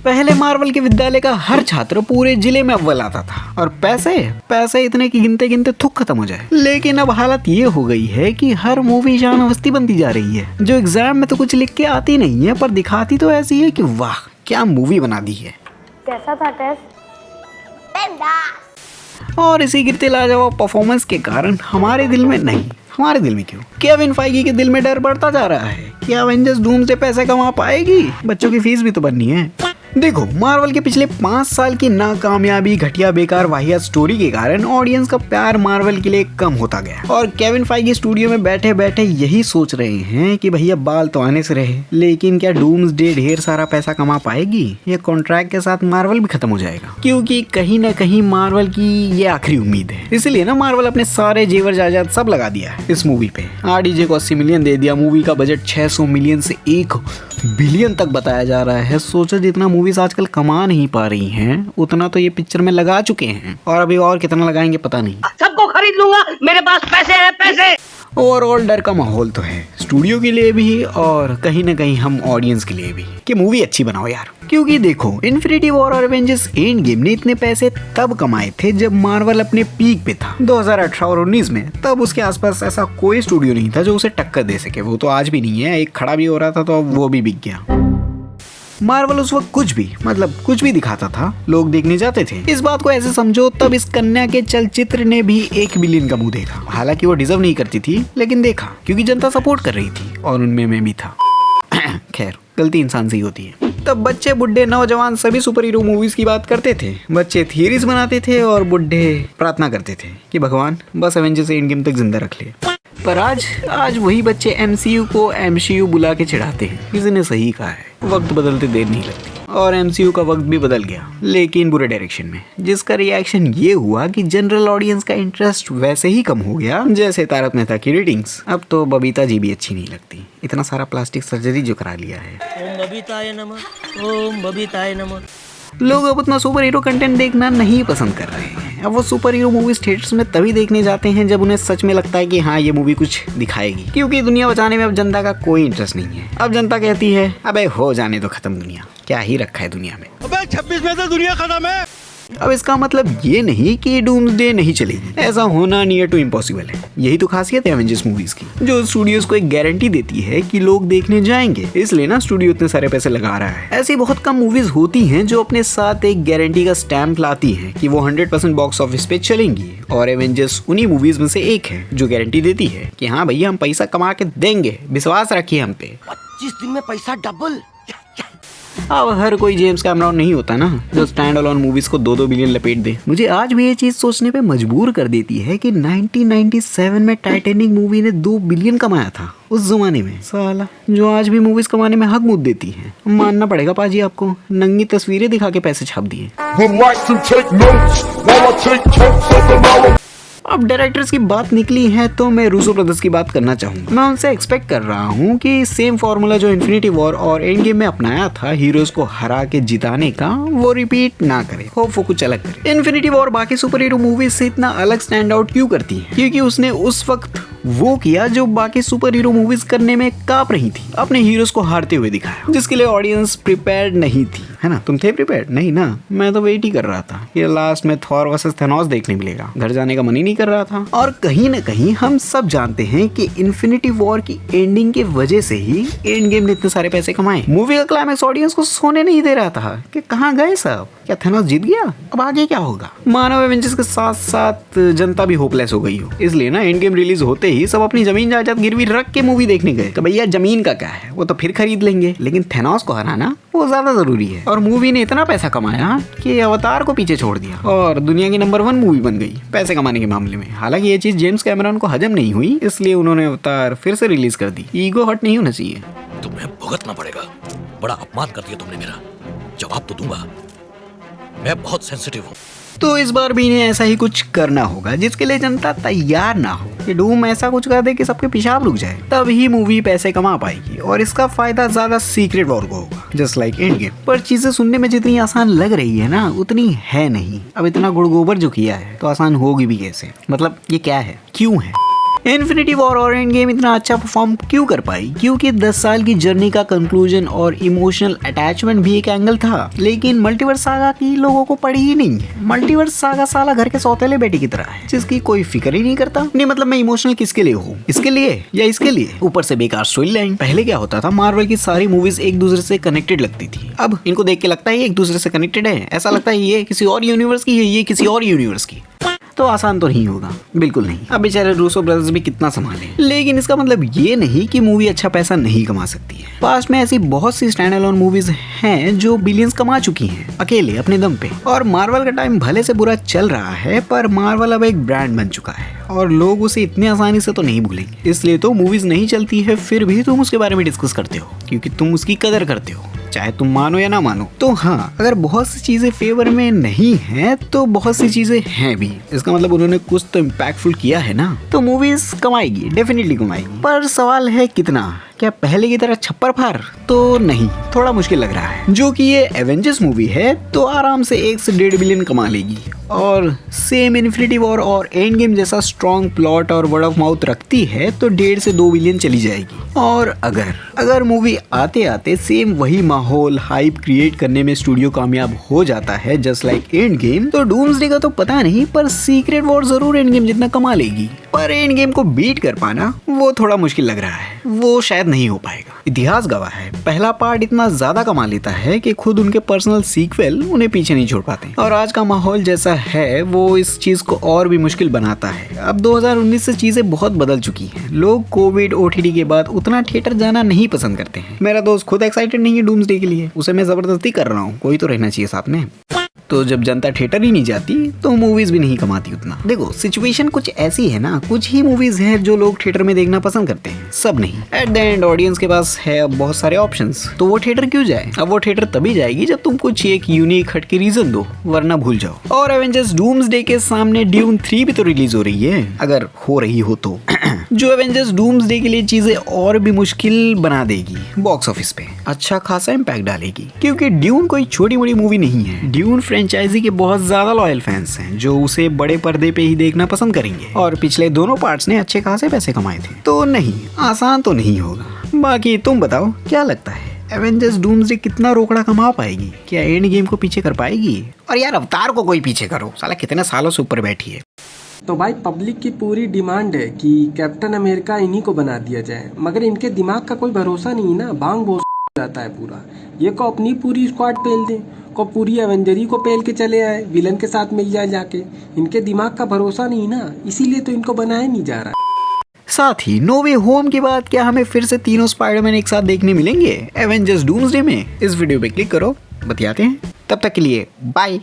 पहले मार्वल के विद्यालय का हर छात्र पूरे जिले में अव्वल आता था और पैसे इतने कि गिनते गिनते थुक खत्म हो जाए। लेकिन अब हालत ये हो गई है कि हर मूवी शान अवस्थी बनती जा रही है, जो एग्जाम में तो कुछ लिख के आती नहीं है पर दिखाती तो ऐसी है कि वाह क्या मूवी बना दी है। कैसा था टेस्ट? और इसी गिरते लाजवाब परफॉर्मेंस के कारण हमारे दिल में क्यों केविन फाइगी के दिल में डर बढ़ता जा रहा है कि एवेंजर्स डूम से पैसे कमा पाएगी, बच्चों की फीस भी तो भरनी है। देखो मार्वल के पिछले 5 साल की नाकामयाबी, घटिया बेकार वाहियात स्टोरी के कारण ऑडियंस का प्यार मार्वल के लिए कम होता गया और केविन फाइगी स्टूडियो में बैठे बैठे यही सोच रहे हैं कि भैया बाल तो आने से रहे, लेकिन क्या डूम्सडे ढेर सारा पैसा कमा पाएगी या कॉन्ट्रैक्ट के साथ मार्वल भी खत्म हो जाएगा, क्योंकि कहीं ना कहीं मार्वल की ये आखिरी उम्मीद है। इसलिए ना मार्वल अपने सारे जेवर जायदाद सब लगा दिया है इस मूवी पे। आरडीजे को 80 मिलियन दे दिया, मूवी का बजट 600 मिलियन से 1 बिलियन तक बताया जा रहा है। सोचो जितना मूवीज आजकल कमा नहीं पा रही हैं उतना तो ये पिक्चर में लगा चुके हैं और अभी और कितना लगाएंगे पता नहीं। सबको खरीद लूंगा, मेरे पास पैसे हैं पैसे। ओवरऑल डर का माहौल तो है स्टूडियो के लिए भी और कहीं ना कहीं हम ऑडियंस के लिए भी कि मूवी अच्छी बनाओ यार। क्योंकि देखो इन्फिनिटी वॉर और एवेंजर्स एंड गेम ने इतने पैसे तब कमाए थे जब मार्वल अपने पीक पे था 2018 और 19 में। तब उसके आसपास ऐसा कोई स्टूडियो नहीं था जो उसे टक्कर दे सके। वो तो आज भी नहीं है, एक खड़ा भी हो रहा था तो अब वो भी बिक गया। मार्वल उस वक्त कुछ भी दिखाता था, लोग देखने जाते थे। इस बात को ऐसे समझो तब इस कन्या के चलचित्र ने भी 1 बिलियन का मुंह देखा। हालांकि वो डिजर्व नहीं करती थी लेकिन देखा क्योंकि जनता सपोर्ट कर रही थी और उनमें मैं भी था। खैर गलती इंसान से ही होती है। तब बच्चे बुढ़े नौजवान सभी सुपर हीरो मूवीज की बात करते थे। बच्चे थियरीज बनाते थे और बुढ़े प्रार्थना करते थे कि भगवान बस एवेंजर्स एंड गेम तक जिंदा रख ले। पर आज वही बच्चे MCU को MCU बुला के चिढ़ाते हैं। किसी ने सही कहा है, वक्त बदलते देर नहीं लगती और MCU का वक्त भी बदल गया लेकिन बुरे डायरेक्शन में, जिसका रिएक्शन ये हुआ कि जनरल ऑडियंस का इंटरेस्ट वैसे ही कम हो गया जैसे तारक मेहता की रेटिंग्स। अब तो बबीता जी भी अच्छी नहीं लगती, इतना सारा प्लास्टिक सर्जरी जो करा लिया है। ओम बबीताय नमः, ओम बबीताय नमः। लोग अब उतना सुपर हीरो कंटेंट देखना नहीं पसंद कर रहे हैं। अब वो सुपर हीरो मूवीज थिएटर्स में तभी देखने जाते हैं जब उन्हें सच में लगता है कि हाँ ये मूवी कुछ दिखाएगी, क्योंकि दुनिया बचाने में अब जनता का कोई इंटरेस्ट नहीं है। अब जनता कहती है अबे हो जाने दो खत्म दुनिया, क्या ही रखा है दुनिया में, अबे 26 में तो दुनिया खत्म है। अब इसका मतलब ये नहीं कि डूम्सडे नहीं चलेगी, ऐसा होना नियर टू इम्पॉसिबल है। यही तो खासियत है एवेंजर्स मूवीज की, जो स्टूडियोज को एक गारंटी देती है कि लोग देखने जाएंगे, इसलिए ना स्टूडियो इतने सारे पैसे लगा रहा है। ऐसी बहुत कम मूवीज होती हैं जो अपने साथ एक गारंटी का स्टैंप लाती हैं कि वो 100% बॉक्स ऑफिस पे चलेंगी, और एवेंजर्स उन्हीं मूवीज में से एक है जो गारंटी देती है कि हाँ भैया हम पैसा कमा के देंगे, विश्वास रखिए हम पे। 25 दिन में पैसा डबल। अब हर कोई जेम्स कैमरॉन नहीं होता ना जो स्टैंड अलोन मूवीज को 2-2 बिलियन लपेट दे। मुझे आज भी ये चीज सोचने पे मजबूर कर देती है कि 1997 में टाइटैनिक मूवी ने 2 बिलियन कमाया था उस जमाने में, साला जो आज भी मूवीज कमाने में हक मुद्द देती है। मानना पड़ेगा पाजी आपको, नंगी तस्वीरें दिखा के पैसे छाप दिए। अब डायरेक्टर्स की बात निकली है तो मैं रूसो ब्रदर्स की बात करना चाहूँगा। मैं उनसे एक्सपेक्ट कर रहा हूँ कि सेम फॉर्मूला जो इन्फिनिटी वॉर और एंड गेम में अपनाया था हीरोज को हरा के जिताने का, वो रिपीट ना करे, होप वो कुछ अलग करे। इन्फिनिटी वॉर बाकी सुपर हीरो मूवीज से इतना अलग स्टैंड आउट क्यों करती है? क्योंकि उसने उस वक्त वो किया जो बाकी सुपर हीरो मूवीज करने में कांप रही थी, अपने हीरोज को हारते हुए दिखाया, जिसके लिए ऑडियंस प्रिपेयर्ड नहीं थी, है ना? तुम थे प्रिपेयर्ड? नहीं ना, मैं तो वेट ही कर रहा था कि लास्ट में थॉर वर्सेस थेनोस देखने मिलेगा, घर जाने का मन ही नहीं कर रहा था। और कहीं ना कहीं हम सब जानते हैं कि इन्फिनिटी वॉर की एंडिंग के वजह से ही एंड गेम ने इतने सारे पैसे कमाए। मूवी का क्लाइमैक्स ऑडियंस को सोने नहीं दे रहा था कि कहाँ गए सब, क्या थेनोस जीत गया, अब आगे क्या होगा? मानव एवेंजर्स के साथ साथ जनता भी होपलेस हो गई हो, इसलिए ना एंड गेम रिलीज होते ही सब अपनी जमीन जायदाद गिरवी रख के मूवी देखने गए कि भैया जमीन का क्या है, वो तो फिर खरीद लेंगे, लेकिन थेनोस को हराना वो ज्यादा जरूरी है। और मूवी ने इतना पैसा कमाया कि अवतार को पीछे छोड़ दिया और दुनिया की नंबर 1 मूवी बन गई पैसे कमाने के मामले में। हालांकि ये चीज जेम्स कैमरॉन को हजम नहीं हुई, इसलिए उन्होंने अवतार फिर से रिलीज कर दी। ईगो हर्ट नहीं होना चाहिए। तुम्हें भुगतना पड़ेगा, बड़ा अपमान कर दिया तुमने मेरा, जवाब तो दूंगा, मैं बहुत सेंसिटिव हूँ। तो इस बार भी इन्हें ऐसा ही कुछ करना होगा जिसके लिए जनता तैयार ना हो कि डूम ऐसा कुछ कर दे कि सबके पेशाब रुक जाए, तब ही मूवी पैसे कमा पाएगी और इसका फायदा ज्यादा सीक्रेट वॉर को होगा, जस्ट लाइक एंड गेम। पर चीजें सुनने में जितनी आसान लग रही है ना उतनी है नहीं। अब इतना गुड़ गोबर जो किया है तो आसान होगी भी कैसे? मतलब ये क्या है, क्यों है? इन्फिनिटी वॉर और एंड गेम इतना अच्छा परफॉर्म क्यों कर पाई? क्योंकि 10 साल की जर्नी का कंक्लूजन और इमोशनल अटैचमेंट भी एक एंगल था। लेकिन मल्टीवर्स सागा की लोगों को पड़ी ही नहीं। मल्टीवर्स सागा साला घर के सौतेले बेटे की तरह है जिसकी कोई फिक्र ही नहीं करता। नहीं मतलब मैं इमोशनल किसके लिए हूँ, इसके लिए या इसके लिए? ऊपर से बेकार स्टोरी लाइन। पहले क्या होता था, मार्वल की सारी मूवीज एक दूसरे से कनेक्टेड लगती थी। अब इनको देख के लगता है ये एक दूसरे से कनेक्टेड है, ऐसा लगता है ये किसी और यूनिवर्स की है, ये किसी और यूनिवर्स की। तो आसान तो नहीं होगा, बिल्कुल नहीं। अब बेचारे रूसो ब्रदर्स भी कितना संभालें। लेकिन इसका मतलब ये नहीं कि मूवी अच्छा पैसा नहीं कमा सकती है। पास्ट में ऐसी बहुत सी स्टैंड अलोन मूवीज हैं जो बिलियंस कमा चुकी हैं अकेले अपने दम पे। और मार्वल का टाइम भले से बुरा चल रहा है, पर मार्वल अब एक ब्रांड बन चुका है और लोग उसे इतनी आसानी से तो नहीं भूलेंगे। इसलिए तो मूवीज नहीं चलती है, फिर भी तुम उसके बारे में डिस्कस करते हो क्योंकि तुम उसकी कदर करते हो, चाहे तुम मानो या ना मानो। तो हाँ, अगर बहुत सी चीजें फेवर में नहीं हैं तो बहुत सी चीजें हैं भी। इसका मतलब उन्होंने कुछ तो इम्पैक्टफुल किया है ना। तो मूवीज कमाएगी, डेफिनेटली कमाएगी, पर सवाल है कितना? क्या पहले की तरह छप्पर फार? तो नहीं, थोड़ा मुश्किल लग रहा है। जो कि ये एवेंजर्स मूवी है तो आराम से 1 से 1.5 बिलियन कमा लेगी। और सेम इन्फिनिटी वॉर और एंड गेम जैसा स्ट्रॉन्ग प्लॉट और वर्ड ऑफ माउथ रखती है तो 1.5 से 2 बिलियन चली जाएगी। और अगर मूवी आते आते सेम वही माहौल हाइप क्रिएट करने में स्टूडियो कामयाब हो जाता है जस्ट लाइक एंड गेम, तो डूम्सडे का तो पता नहीं, पर सीक्रेट वॉर जरूर एंड गेम जितना कमा लेगी। पर एंड गेम को बीट कर पाना वो थोड़ा मुश्किल लग रहा है, वो शायद नहीं हो पाएगा। इतिहास गवाह है, पहला पार्ट इतना ज्यादा कमा लेता है कि खुद उनके पर्सनल सीक्वल उन्हें पीछे नहीं छोड़ पाते। और आज का माहौल जैसा है वो इस चीज को और भी मुश्किल बनाता है। अब 2019 से चीजें बहुत बदल चुकी हैं। लोग कोविड ओटीटी के बाद उतना थिएटर जाना नहीं पसंद करते हैं। मेरा दोस्त खुद एक्साइटेड नहीं है डूम्सडे के लिए, उसे मैं जबरदस्ती कर रहा हूँ, कोई तो रहना चाहिए साथ में। तो जब जनता थिएटर ही नहीं जाती तो मूवीज भी नहीं कमाती उतना। देखो सिचुएशन कुछ ऐसी है ना, कुछ ही मूवीज है जो लोग थिएटर में देखना पसंद करते हैं, सब नहीं। एट द एंड ऑडियंस के पास है अब बहुत सारे ऑप्शंस, तो वो थिएटर क्यों जाए? अब वो थिएटर तभी जाएगी जब तुम कुछ एक यूनिक हटके रीजन दो, वरना भूल जाओ। और एवेंजर्स डूम्सडे के सामने ड्यून 3 भी तो रिलीज हो रही है, अगर हो रही हो तो जो एवेंजर्स डूम्सडे के लिए चीजें और भी मुश्किल बना देगी। बॉक्स ऑफिस पे अच्छा खासा इम्पैक्ट डालेगी, क्योंकि ड्यून कोई छोटी मोटी मूवी नहीं है। ड्यून फ्रेंचाइजी के बहुत ज्यादा लॉयल फैंस हैं जो उसे बड़े पर्दे पे ही देखना पसंद करेंगे। और पिछले दोनों पार्ट्स ने अच्छे खासे पैसे कमाए थे, तो नहीं, आसान तो नहीं होगा। बाकी तुम बताओ क्या लगता है, एवेंजर्स डूम्सडे कितना रोकड़ा कमा पाएगी? क्या एंड गेम को पीछे कर पाएगी? और यार अवतार को कोई पीछे करो, साला कितने सालों से ऊपर बैठी है। तो भाई पब्लिक की पूरी डिमांड है कि कैप्टन अमेरिका इन्हीं को बना दिया जाए, मगर इनके दिमाग का कोई भरोसा नहीं ना। भांग बोस जाता है पूरा। ये को अपनी पूरी स्क्वाड पेल दे, को पूरी एवेंजरी को पेल के चले आए, विलन के साथ मिल जाए जाके। इनके दिमाग का भरोसा नहीं ना, इसीलिए तो इनको बनाया नहीं जा रहा। साथ ही नो वे होम के बाद क्या हमें फिर से तीनों स्पाइडरमैन एक साथ देखने मिलेंगे एवेंजर्स डूम्सडे में? इस वीडियो पे क्लिक करो, बतियाते हैं। तब तक के लिए बाय।